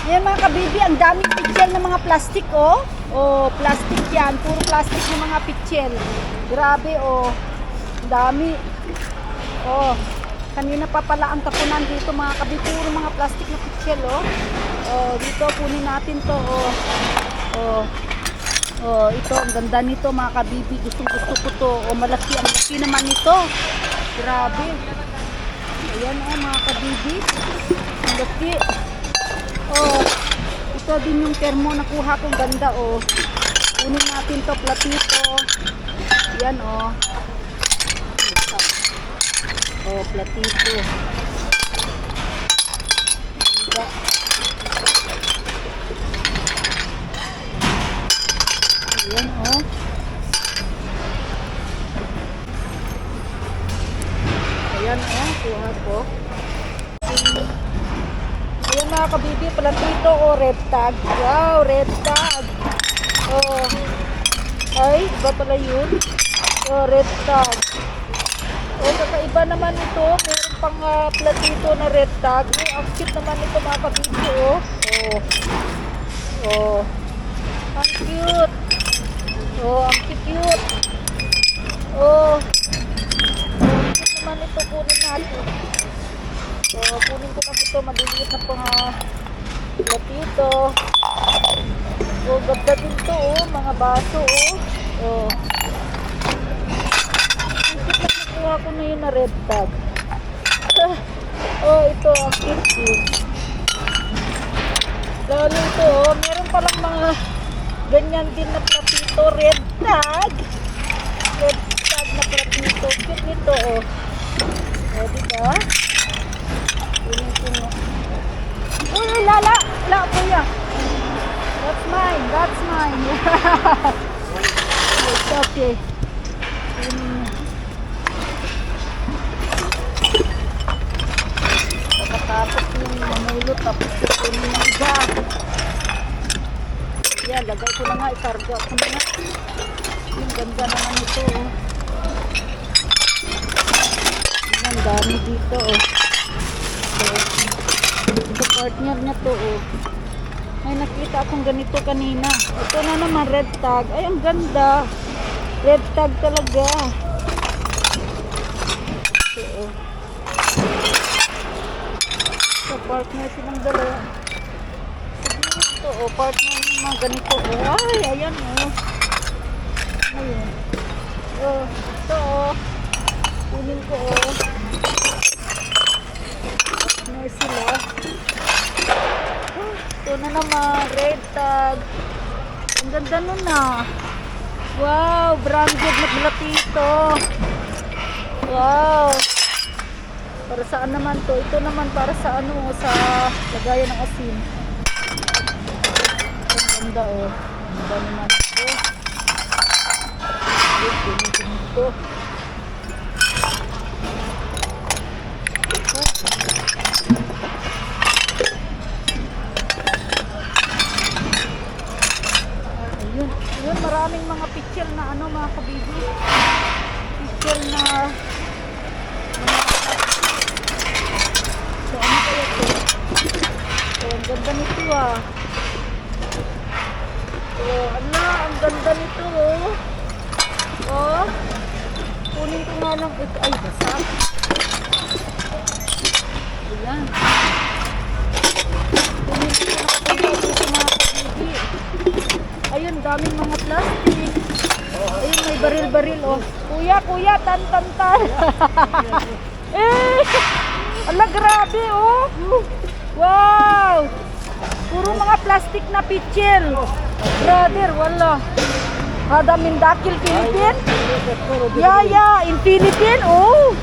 Ayan mga kabibi, ang daming pitchel ng mga plastic, oh. Oh, plastic yan. Puro plastic ng mga pitchel. Grabe, oh. Ang dami. Oh, kanina pa pala ang tapunan dito mga kabibi. Puro mga plastic na pitchel, oh. Oh, dito kunin natin to, oh. Oh. Oh, ito, ang ganda nito mga kabibi. Gustong gusto ko to. Oh, malaki. Ang laki naman ito. Grabe. Ayan, oh, mga kabibi. Ang laki. Oh, ito din yung termo nakuha kong ganda, oh. Kunin natin to, platito. Yan, oh. Oh, platito. Ganda. Ayan, oh. Ayan, oh. Kuha ko. Ayan mga kabibi, platito o red tag. Wow, red tag. Oh. Ay, iba pala yun. Oh, red tag. Oh, kakaiba naman ito. Meron pang platito na red tag. Oh, ang cute naman ito mga kabibi, oh. Oh. Oh. Ang cute. Oh, ang cute. Oh. Ang cute naman ito. Kunin natin. So, kunin ko na ito, maliliit na pang platito. So, ganda din ito, oh, mga baso, oh. Oh. Ang cute na nakuha ko na yun na red tag. Oh, ito, ang cute. Lalo ito, oh, meron palang mga ganyan din na platito, red tag. Red tag na platito. Cute nito, oh. Oh, diba? Uy, lala! La, kuya! That's mine! That's mine! It's okay. Pagkatapos yung mamulot, tapos kunin ng iba. Yan, lagay ko na nga, ikarga ko na nga. Yung ganda naman ito, oh. Ang dami dito, oh. Ito partner niya to, oh. May nakita akong ganito kanina. Ito na naman red tag. Ay, ang ganda. Red tag talaga. Ito, oh. So, partner silang dalawa. Ito, oh. Partner niya mga ganito, oh. Ay, ayan, oh. Ayun. Oh, ito, oh. Kunin ko, oh. Partner sila. Ito na naman, red tag. Ang ganda nun na. Wow, branded na platito. Wow. Para saan naman to? Ito naman para sa ano, sa lagayan ng asin. Ang ganda, oh. Ang ganda naman ito. Ito. Yun, maraming mga picture na ano mga kabibi. Picture na so ano kaya ito? So ang ganda nito, ah. So ala, ang ganda nito, oh. Oh. Kunin ko nga lang ito. Ay, basa. Ayan. Kunin ko na ito mga kabibi. Ayun, daming mga plastic. Ayun, may baril-baril, oh. Kuya, tan. Eh! Ala, grabe, oh. Wow! Puro mga plastic na pitchel. Brother, wala. Hada Mindakil, Philippine? Yeah, in Philippine, oh.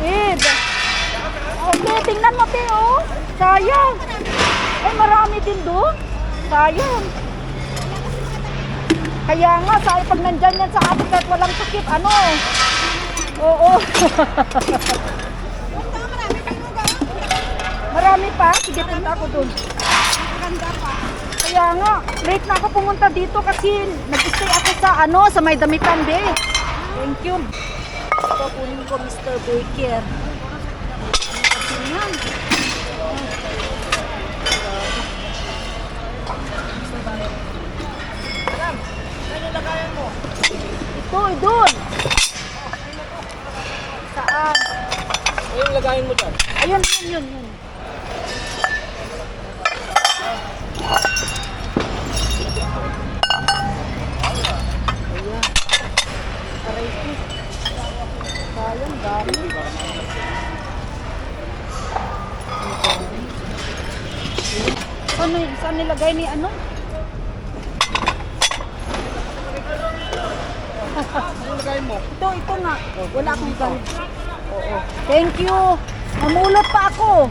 Eh, okay, tingnan mo, te, oh. Sayang. Ay, marami din doon. Sayang. Kaya nga, pag nandyan yan sa atin kahit walang sakit, ano? Oo. Marami pa? Sige, punta ako dun. Kaya nga, late na ako pumunta dito kasi nag-stay ako sa ano, sa may damitan day. Thank you. Ito, kunin ko Mr. Baker. Kasi yan. Arthritis. Sayang, dami. Saan nilagay ni ano? Nilagay mo. Ito nga. Wala akong gamit. Oo. Thank you. Namulot pa ako.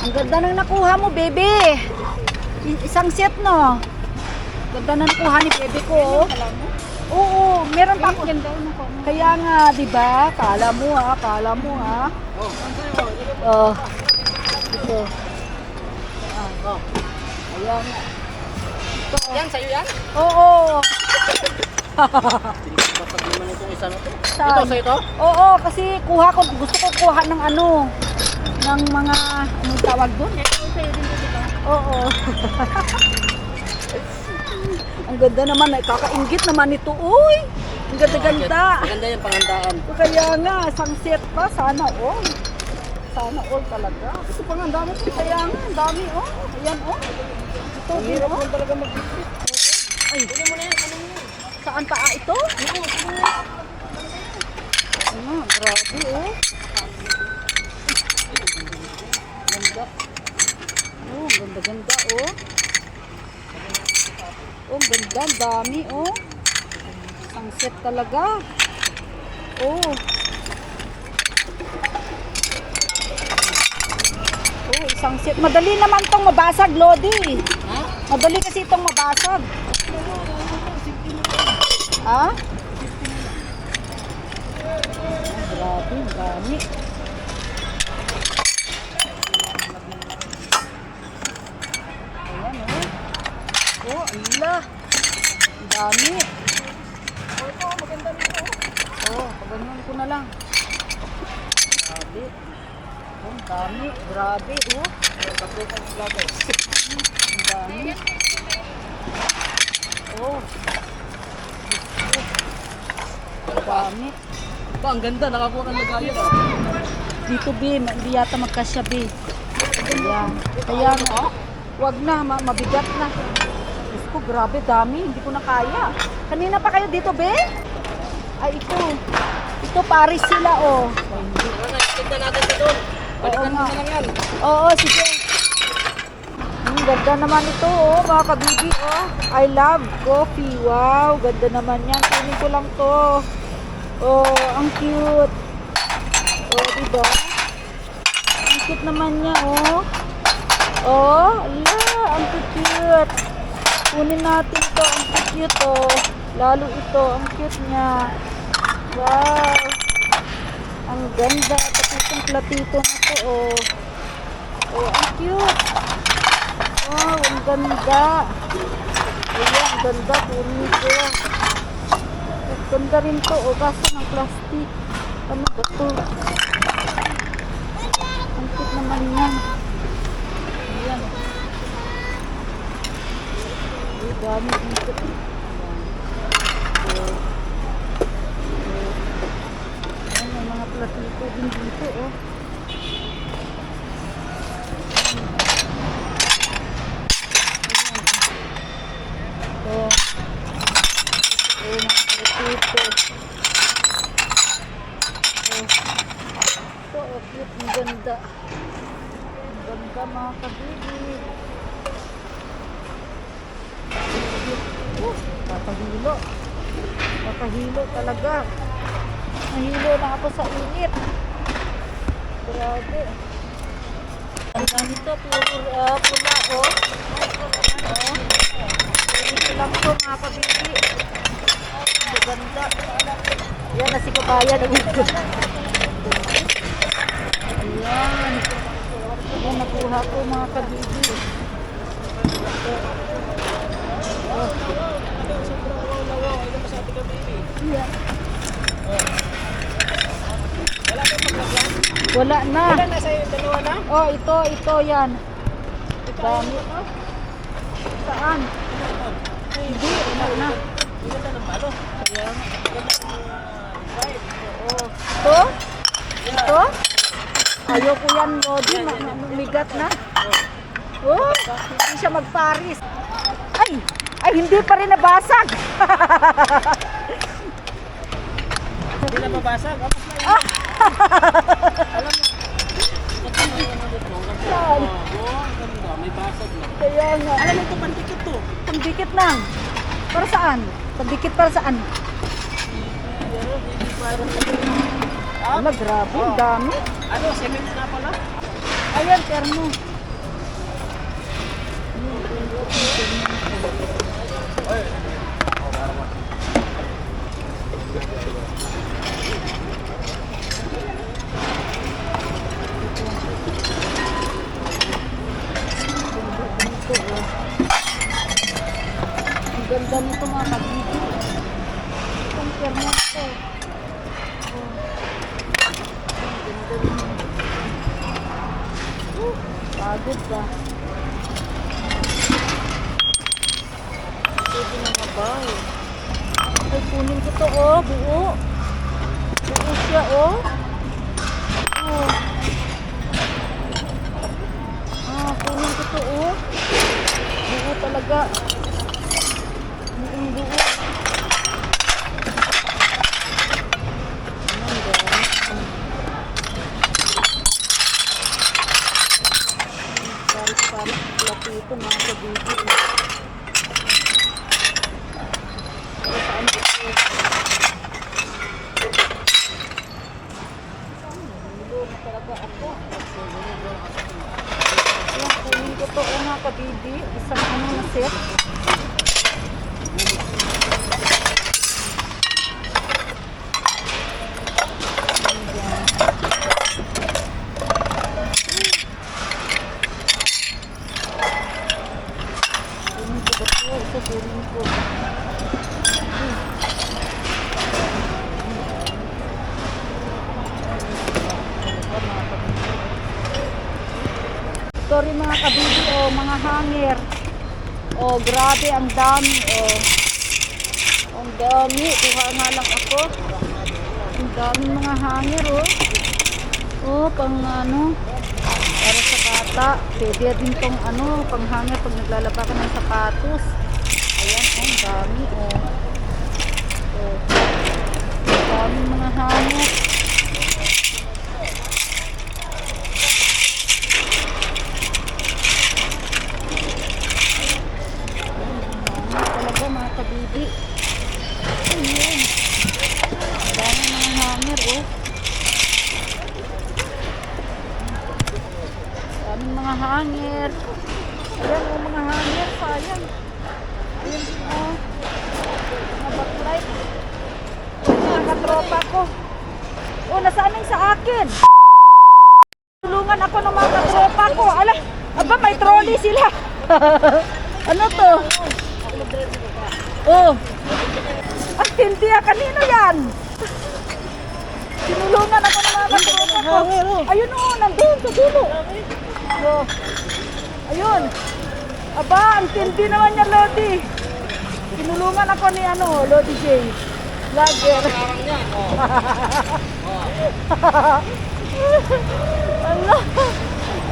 Ang ganda nang nakuha mo, baby. Isang set, no? Ganda nang nakuha ni baby ko. Oo, meron pa ako. Kaya nga, di ba? Kala mo ha. Oh. Ito. Oh. Ayan. Ito. Yan, sa'yo yan? Oo. Batag naman itong isa na to. Saan? Ito, sa ito? Oo, kasi gusto ko kuha ng ano, ng mga, anong tawag doon? Oo. Ang ganda naman, kakaingit naman ito. Uy! Ang ganda-ganda. Maganda yung pangandaan. Kaya nga, isang set pa, sana all. Sana all talaga. Ito pang ang dami. Kaya nga, ang dami, oh. Ayan, oh. Ito, Ang din, hirap oh. mo talaga mag-isip. Ay, Kunin mo na yan, kunin mo yan. saan pa ito? Ano, grabe, oh. Ganda. Oh, ganda-ganda, oh. Oh, ganda, ang dami, oh. Isang set talaga. Oh. Oh, isang set. Madali naman tong mabasag, Lodi. Ha? Madali kasi itong mabasag. Ha? Oh, grabe, ang dami. Ayan, oh. Oh, ala. Ang dami. Oh, ito, maganda nito. Oh, paganyan ko na lang. Grabe. Oh, ang dami. Grabe, oh. Ang dami. Oh. Ang dami. Ba, ang ganda. Nakakuha ka ng gaya ka. Dito, B, hindi yata magkasya, B. Ayan. Kaya, wag na, mabigat na. Diyos ko, grabe, dami. Hindi ko na kaya. Kanina pa kayo dito, B? Ay, ito. Ito, Paris sila, oh. Ano, tignan natin ito doon. Balikan mo nga. na lang yan. Oo, sige. Ganda naman ito, oh, mga kabibi, oh. I love coffee. Wow, ganda naman yan. Kunin ko lang to. Oh, ang cute. Oh, diba? Ang cute naman niya, oh. Oh, ala, ang cute. Kunin natin to, ang cute, oh. Lalo ito, ang cute niya. Wow. Ang ganda. Tapos yung platito na to, oh. Oh, ang cute. Wow, ang ganda. Ayan, ang ganda. Kunin ko. Ang ganda rin to, oh. Kaso ng plastic. Ano ba to? Ang cute naman yan. Ayan. Ay, dami dito. Ayan. Ayan, may mga platito din dito, oh. Oh, mga platito. Oh, ito, cute, ang ganda. Ang ganda, mga kabibi. Kakahilo. Kakahilo talaga. Nahilo na ako sa init. Grabe. Ang dami to, puro pula, oh. Oh. Ito lang to, mga kabibi. Ang ganda. Yan, nasi kabaya na ito. Ayan. Ayan, nakuha ko, mga kabibi. Oh. Ayan. Wala na. Wala na sa'yo, dalawa na? Oh, ito yan. Dami. Saan? Hindi, wala na. Ganda ng palo. Ayan. Ganda ng design. Oh. Ito? Ito? Ayaw ko yan, Lodi. Migat na. Oh, hindi siya mag-Paris. Ay, hindi pa rin nabasag. Hindi na mabasag. Alam mo. Saan? Ang ganda. May basag na. Kaya nga. Alam mo ito, pandikit to. Pagdikit lang. Para saan? Pagdikit para saan? Ala, grabe, ang dami. Ano, cement na pala? Ayan, termo. Ang ganda nito mga kabibig. Ang termo ito. Pagod ba? Pwede na mabaw. Ay, kunin ko to, oh. Buo. Buo siya, oh. Oh. Kunin ko to, oh. Buo talaga. Buong buo. Paris platito mga kabibig. Saan ito? Nilulog talaga ako. Ayan, kunin ko to mga kabibig. Isang ano na set. Kunin ko. Sorry mga kabibi, oh, mga hanger. Oh, grabe, ang dami, oh. Ang dami, kuha nga lang ako. Ang dami mga hanger, oh. Oh, pang ano, para sa bata. Pwede din tong ano, pang hanger pag naglalaba ka ng sapatos. Ayan, oh, ang dami, oh. Oh. Ang dami mga hanger. Talaga mga kabibi. Ayan. Ang dami mga hanger, oh. Daming mga hanger. Ayan, oh, mga hanger. Sayang. Ayan, oh. Mga backlight. Mga katropa ko. Oh, nasaan yung sa akin? Tulungan ako ng mga katropa ko. Ala, aba, may trolley sila. Ano to? Oh. Ang tindi ah. Kanino yan? Sinulungan ako ng mga katropa ko. Ayun, oh, nandun sa dulo. Oh. Ayun. Aba, ang tindi naman niya, Lodi. Tinulungan ako ni ano, Lodi J. Vlogger. Ala.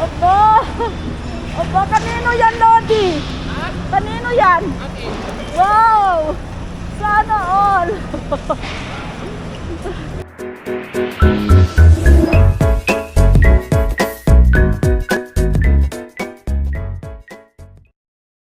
Aba. Aba, kanino yan, Lodi? Kanino yan? Wow. Sana all.